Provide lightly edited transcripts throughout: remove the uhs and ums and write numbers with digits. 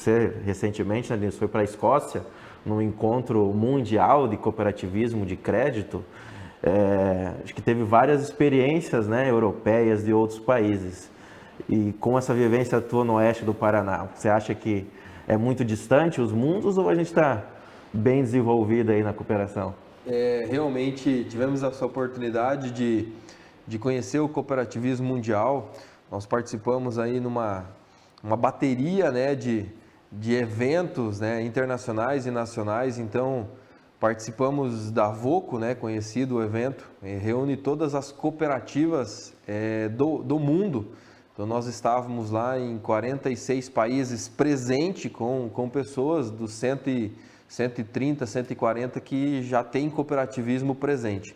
você recentemente, né, Denilson, foi para a Escócia, num encontro mundial de cooperativismo de crédito. Acho que teve várias experiências, né, europeias de outros países. E com essa vivência tua no oeste do Paraná, você acha que é muito distante os mundos ou a gente está bem desenvolvido aí na cooperação? Realmente tivemos essa oportunidade de conhecer o cooperativismo mundial. Nós participamos aí uma bateria, né, de eventos, né, internacionais e nacionais. Então, participamos da VOCO, né, conhecido o evento, reúne todas as cooperativas do mundo. Então, nós estávamos lá em 46 países presente com pessoas dos 130, 140 que já tem cooperativismo presente.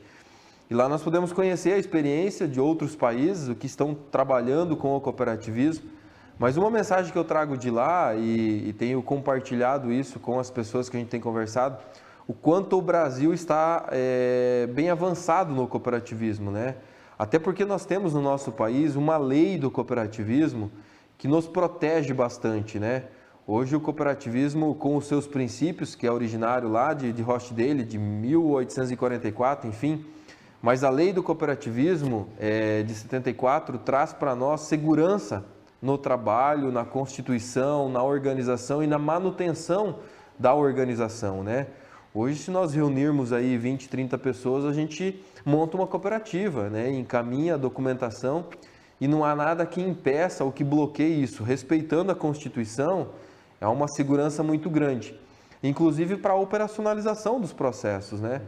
E lá nós podemos conhecer a experiência de outros países, o que estão trabalhando com o cooperativismo. Mas uma mensagem que eu trago de lá, e tenho compartilhado isso com as pessoas que a gente tem conversado, o quanto o Brasil está bem avançado no cooperativismo, né? Até porque nós temos no nosso país uma lei do cooperativismo que nos protege bastante, né? Hoje o cooperativismo, com os seus princípios, que é originário lá de Rochdale, de 1844, enfim, mas a lei do cooperativismo de 74 traz para nós segurança no trabalho, na constituição, na organização e na manutenção da organização, né? Hoje, se nós reunirmos aí 20, 30 pessoas, a gente monta uma cooperativa, né? Encaminha a documentação e não há nada que impeça ou que bloqueie isso. Respeitando a Constituição, há uma segurança muito grande, inclusive para a operacionalização dos processos, né?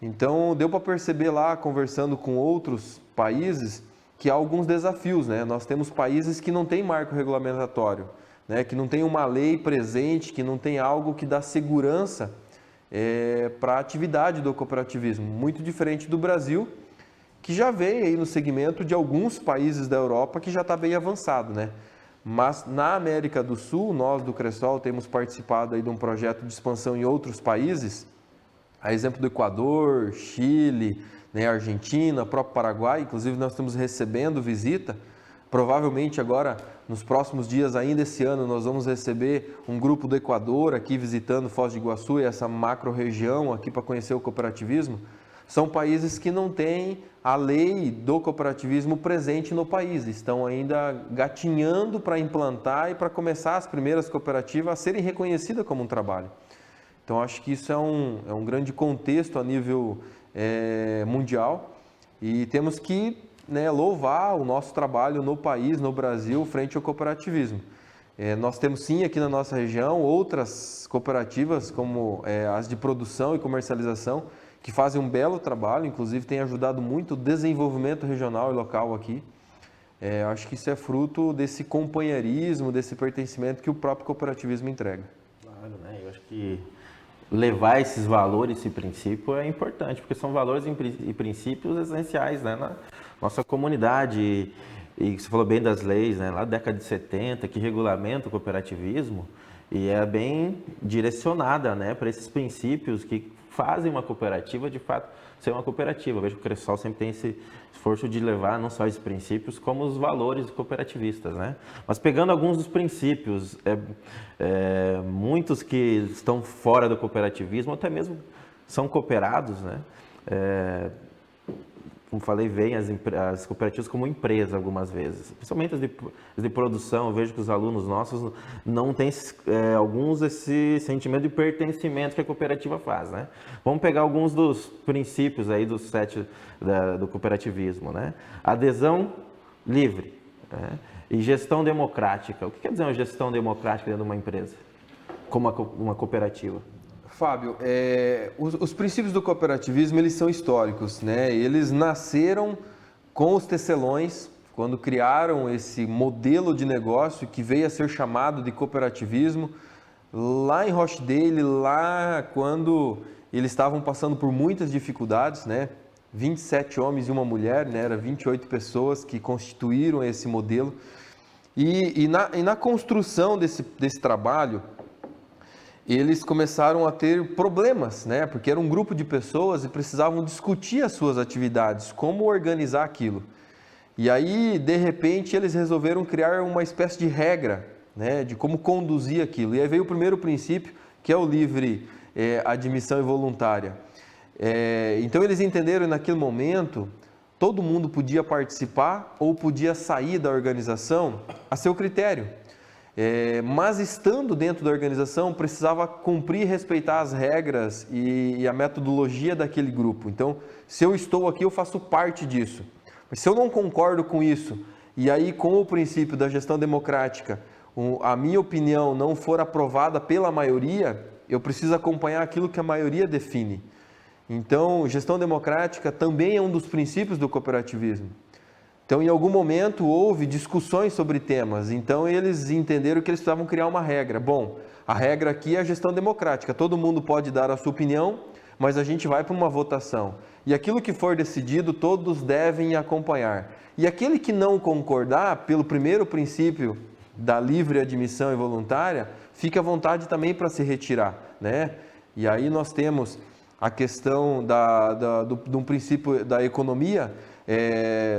Então, deu para perceber lá, conversando com outros países, que há alguns desafios, né? Nós temos países que não têm marco regulamentatório, né? Que não tem uma lei presente, que não tem algo que dá segurança para a atividade do cooperativismo, muito diferente do Brasil, que já veio aí no segmento de alguns países da Europa que já está bem avançado, né? Mas na América do Sul, nós do Cressol temos participado aí de um projeto de expansão em outros países, a exemplo do Equador, Chile, né, Argentina, próprio Paraguai. Inclusive nós estamos recebendo visita. Provavelmente agora, nos próximos dias, ainda esse ano, nós vamos receber um grupo do Equador aqui visitando Foz do Iguaçu e essa macro-região aqui para conhecer o cooperativismo. São países que não têm a lei do cooperativismo presente no país, estão ainda gatinhando para implantar e para começar as primeiras cooperativas a serem reconhecidas como um trabalho. Então, acho que isso é um grande contexto a nível mundial e temos que, né, louvar o nosso trabalho no país, no Brasil, frente ao cooperativismo. Nós temos sim aqui na nossa região outras cooperativas, como as de produção e comercialização, que fazem um belo trabalho, inclusive tem ajudado muito o desenvolvimento regional e local aqui. Acho que isso é fruto desse companheirismo, desse pertencimento que o próprio cooperativismo entrega. Claro, né? Eu acho que levar esses valores, esse princípio é importante, porque são valores e princípios essenciais, né, na nossa comunidade. E você falou bem das leis, né, lá da década de 70, que regulamenta o cooperativismo e é bem direcionada, né, para esses princípios que fazem uma cooperativa, de fato, ser uma cooperativa. Eu vejo que o Cressol sempre tem esse esforço de levar não só esses princípios, como os valores cooperativistas, né? Mas pegando alguns dos princípios, muitos que estão fora do cooperativismo, até mesmo são cooperados, né? Como falei, veem as cooperativas como empresa algumas vezes, principalmente as de produção. Eu vejo que os alunos nossos não têm alguns esse sentimento de pertencimento que a cooperativa faz, né? Vamos pegar alguns dos princípios aí dos 7 do cooperativismo, né? Adesão livre, né? E gestão democrática. O que quer dizer uma gestão democrática dentro de uma empresa, como uma cooperativa? Fábio, os princípios do cooperativismo, eles são históricos, né? Eles nasceram com os tecelões, quando criaram esse modelo de negócio que veio a ser chamado de cooperativismo, lá em Rochdale, lá quando eles estavam passando por muitas dificuldades, né? 27 homens e uma mulher, né? Era 28 pessoas que constituíram esse modelo. E na construção desse trabalho, eles começaram a ter problemas, né? Porque era um grupo de pessoas e precisavam discutir as suas atividades, como organizar aquilo. E aí, de repente, eles resolveram criar uma espécie de regra né, de como conduzir aquilo. E aí veio o primeiro princípio, que é o livre admissão involuntária. Então eles entenderam que naquele momento todo mundo podia participar ou podia sair da organização a seu critério. Mas estando dentro da organização, precisava cumprir e respeitar as regras e a metodologia daquele grupo. Então, se eu estou aqui, eu faço parte disso. Mas se eu não concordo com isso, e aí com o princípio da gestão democrática, a minha opinião não for aprovada pela maioria, eu preciso acompanhar aquilo que a maioria define. Então, gestão democrática também é um dos princípios do cooperativismo. Então, em algum momento, houve discussões sobre temas. Então, eles entenderam que eles precisavam criar uma regra. Bom, a regra aqui é a gestão democrática. Todo mundo pode dar a sua opinião, mas a gente vai para uma votação. E aquilo que for decidido, todos devem acompanhar. E aquele que não concordar, pelo primeiro princípio da livre admissão involuntária, fica à vontade também para se retirar, né? E aí nós temos a questão do princípio da economia,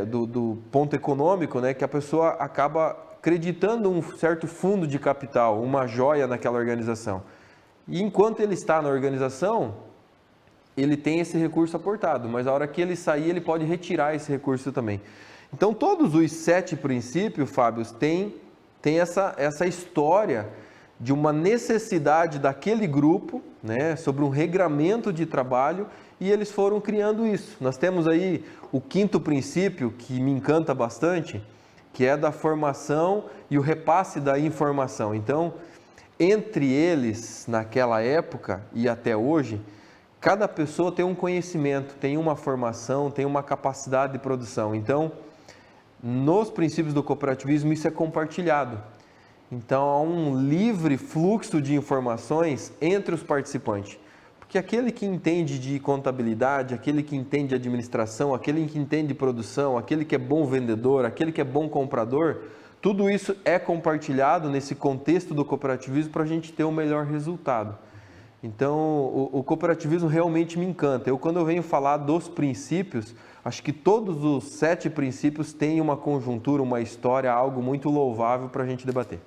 do ponto econômico, né, que a pessoa acaba acreditando um certo fundo de capital, uma joia naquela organização. E enquanto ele está na organização, ele tem esse recurso aportado, mas a hora que ele sair, ele pode retirar esse recurso também. Então, todos os 7 princípios, Fábio, têm essa história de uma necessidade daquele grupo, né, sobre um regramento de trabalho, e eles foram criando isso. Nós temos aí o 5º princípio, que me encanta bastante, que é da formação e o repasse da informação. Então, entre eles, naquela época e até hoje, cada pessoa tem um conhecimento, tem uma formação, tem uma capacidade de produção. Então, nos princípios do cooperativismo, isso é compartilhado. Então, há um livre fluxo de informações entre os participantes. Porque aquele que entende de contabilidade, aquele que entende de administração, aquele que entende de produção, aquele que é bom vendedor, aquele que é bom comprador, tudo isso é compartilhado nesse contexto do cooperativismo para a gente ter o melhor resultado. Então, o cooperativismo realmente me encanta. Quando eu venho falar dos princípios, acho que todos os 7 princípios têm uma conjuntura, uma história, algo muito louvável para a gente debater.